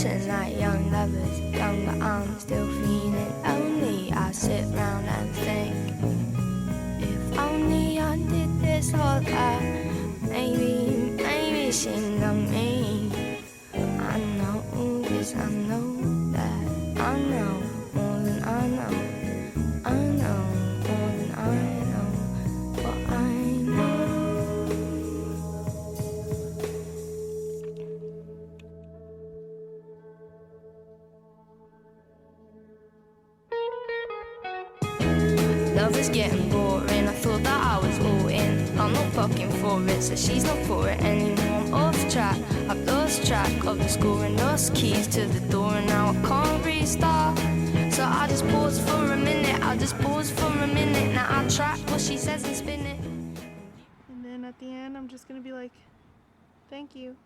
dancing like young lovers, young but I'm still feeling lonely. I sit round and think, if only I did this or that, maybe she'd love me. I know this, I know that, I know more than I know. I know more than I know what I know. Love is getting boring, I thought that I was all in. I'm not fucking for it, so she's not for it anymore. I'm off track, I've lost track of the score and lost keys to the door, and now I can't restart. So I just pause for a minute, I just pause for a minute. Now I track what she says and spin it. And then at the end, I'm just gonna be like, thank you.